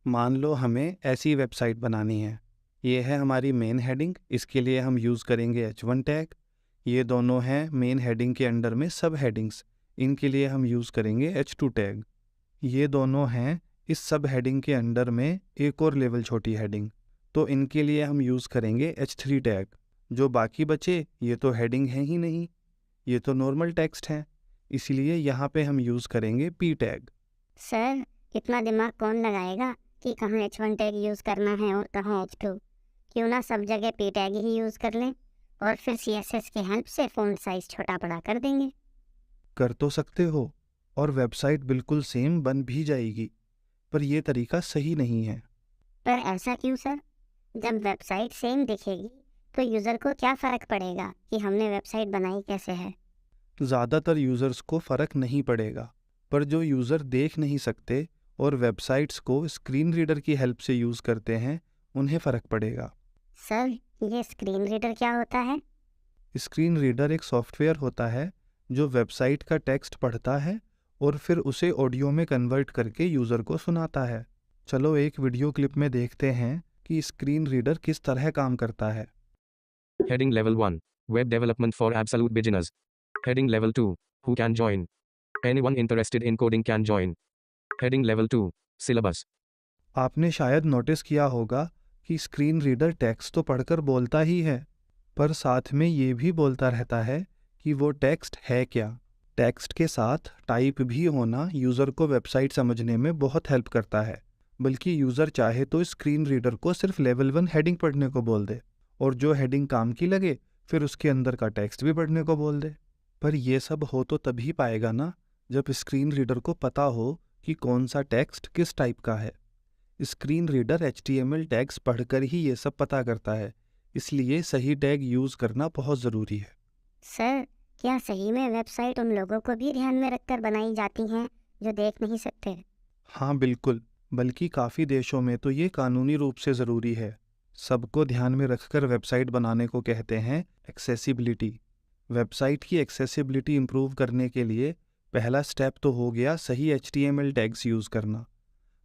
मान लो हमें ऐसी वेबसाइट बनानी है। ये है हमारी मेन हेडिंग, इसके लिए हम यूज़ करेंगे h1 टैग। ये दोनों हैं मेन हेडिंग के अंडर में सब हेडिंग्स, इनके लिए हम यूज़ करेंगे h2 टैग। ये दोनों हैं इस सब हेडिंग के अंडर में एक और लेवल छोटी हेडिंग, तो इनके लिए हम यूज़ करेंगे h3 टैग। जो बाकी बचे ये तो हेडिंग है ही नहीं, ये तो नॉर्मल टेक्स्ट हैं, इसलिए यहाँ पे हम यूज़ करेंगे p टैग। सर, इतना दिमाग कौन लगाएगा कि कहाँ H1 टैग यूज़ करना है और कहाँ H2। क्यों ना सब जगह P टैग ही यूज़ कर लें और फिर CSS की हेल्प से फ़ॉन्ट साइज़ छोटा बड़ा कर देंगे। कर तो सकते हो और वेबसाइट बिल्कुल सेम बन भी जाएगी, पर यह तरीका सही नहीं है। पर ऐसा क्यों सर? जब वेबसाइट सेम दिखेगी तो यूज़र को क्या फ़र्क पड़ेगा कि हमने वेबसाइट बनाई कैसे है? ज़्यादातर यूज़र्स को फ़र्क नहीं पड़ेगा, पर जो यूज़र देख नहीं सकते और वेबसाइट्स को स्क्रीन रीडर की हेल्प से यूज़ करते हैं, उन्हें फ़र्क पड़ेगा। सर, ये स्क्रीन रीडर क्या होता है? स्क्रीन रीडर एक सॉफ्टवेयर होता है जो वेबसाइट का टेक्स्ट पढ़ता है और फिर उसे ऑडियो में कन्वर्ट करके यूज़र को सुनाता है। चलो एक वीडियो क्लिप में देखते हैं कि स्क्रीन रीडर किस तरह काम करता है। Heading Level 1. Web Development for Absolute Beginners. Heading Level 2. Who can join? Anyone interested in coding can join. Heading Level 2. Syllabus. आपने शायद नोटिस किया होगा कि स्क्रीन रीडर टेक्स्ट तो पढ़कर बोलता ही है, पर साथ में ये भी बोलता रहता है कि वो टेक्स्ट है क्या। टेक्स्ट के साथ टाइप भी होना यूज़र को वेबसाइट समझने में बहुत हेल्प करता है। बल्कि यूज़र चाहे तो स्क्रीन रीडर को सिर्फ लेवल 1 हेडिंग पढ़ने को बोल दे और जो हेडिंग काम की लगे फिर उसके अंदर का टेक्स्ट भी पढ़ने को बोल दे। पर यह सब हो तो तभी पाएगा ना जब स्क्रीन रीडर को पता हो कि कौन सा टेक्स्ट किस टाइप का है। स्क्रीन रीडर HTML टैग्स पढ़कर ही ये सब पता करता है, इसलिए सही टैग यूज़ करना बहुत ज़रूरी है। सर, क्या सही में वेबसाइट उन लोगों को भी ध्यान में रखकर बनाई जाती हैं जो देख नहीं सकते? हाँ बिल्कुल, बल्कि काफ़ी देशों में तो ये कानूनी रूप से ज़रूरी है। सबको ध्यान में रखकर वेबसाइट बनाने को कहते हैं एक्सेसिबिलिटी। वेबसाइट की एक्सेसिबिलिटी इम्प्रूव करने के लिए पहला स्टेप तो हो गया सही HTML टैग्स यूज़ करना,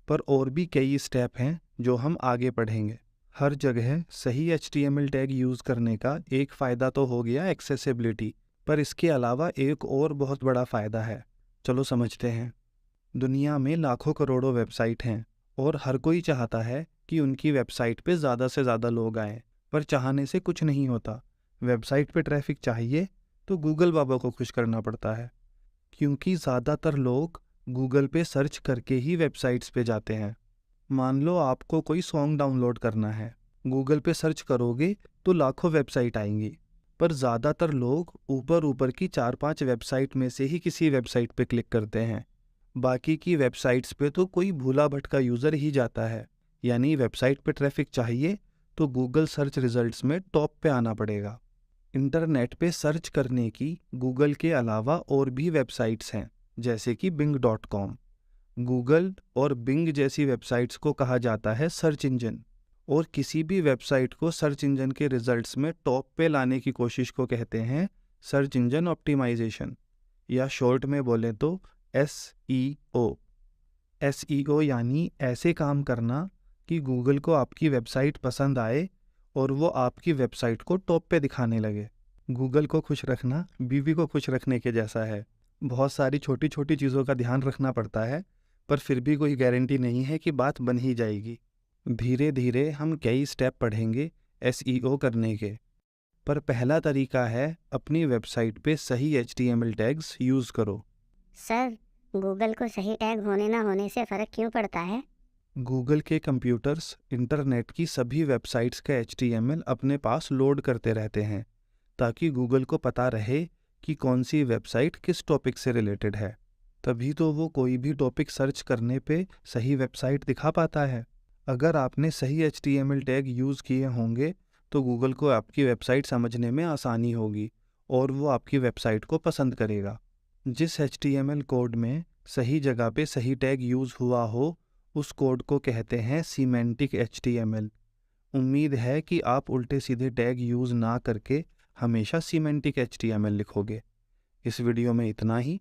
पर और भी कई स्टेप हैं जो हम आगे पढ़ेंगे। हर जगह सही HTML टैग यूज़ करने का एक फ़ायदा तो हो गया एक्सेसिबिलिटी, पर इसके अलावा एक और बहुत बड़ा फ़ायदा है। चलो समझते हैं। दुनिया में लाखों करोड़ों वेबसाइट हैं और हर कोई चाहता है कि उनकी वेबसाइट पे ज़्यादा से ज़्यादा लोग आएं, पर चाहने से कुछ नहीं होता। वेबसाइट पे ट्रैफिक चाहिए तो गूगल बाबा को खुश करना पड़ता है, क्योंकि ज़्यादातर लोग गूगल पे सर्च करके ही वेबसाइट्स पे जाते हैं। मान लो आपको कोई सॉन्ग डाउनलोड करना है, गूगल पे सर्च करोगे तो लाखों वेबसाइट आएंगी, पर ज़्यादातर लोग ऊपर ऊपर की 4-5 वेबसाइट में से ही किसी वेबसाइट पे क्लिक करते हैं। बाकी की वेबसाइट्स पे तो कोई भूला भटका यूज़र ही जाता है। यानी वेबसाइट पे ट्रैफिक चाहिए तो गूगल सर्च रिजल्ट्स में टॉप पे आना पड़ेगा। इंटरनेट पे सर्च करने की गूगल के अलावा और भी वेबसाइट्स हैं, जैसे कि bing.com। गूगल और बिंग जैसी वेबसाइट्स को कहा जाता है सर्च इंजन, और किसी भी वेबसाइट को सर्च इंजन के रिजल्ट्स में टॉप पे लाने की कोशिश को कहते हैं सर्च इंजन ऑप्टिमाइजेशन, या शॉर्ट में बोलें तो SEO। SEO यानी ऐसे काम करना कि गूगल को आपकी वेबसाइट पसंद आए और वो आपकी वेबसाइट को टॉप पे दिखाने लगे। गूगल को खुश रखना बीवी को खुश रखने के जैसा है। बहुत सारी छोटी छोटी चीज़ों का ध्यान रखना पड़ता है, पर फिर भी कोई गारंटी नहीं है कि बात बन ही जाएगी। धीरे धीरे हम कई स्टेप पढ़ेंगे SEO करने के, पर पहला तरीका है अपनी वेबसाइट पे सही HTML टैग्स यूज़ करो। सर, गूगल को सही टैग होने ना होने से फ़र्क क्यों पड़ता है? गूगल के कंप्यूटर्स इंटरनेट की सभी वेबसाइट्स का HTML अपने पास लोड करते रहते हैं, ताकि गूगल को पता रहे कि कौन सी वेबसाइट किस टॉपिक से रिलेटेड है। तभी तो वो कोई भी टॉपिक सर्च करने पे सही वेबसाइट दिखा पाता है। अगर आपने सही HTML टैग यूज़ किए होंगे तो गूगल को आपकी वेबसाइट समझने में आसानी होगी और वो आपकी वेबसाइट को पसंद करेगा। जिस HTML कोड में सही जगह पे सही टैग यूज़ हुआ हो, उस कोड को कहते हैं सीमेंटिक HTML। उम्मीद है कि आप उल्टे सीधे टैग यूज़ ना करके हमेशा सीमेंटिक HTML लिखोगे। इस वीडियो में इतना ही।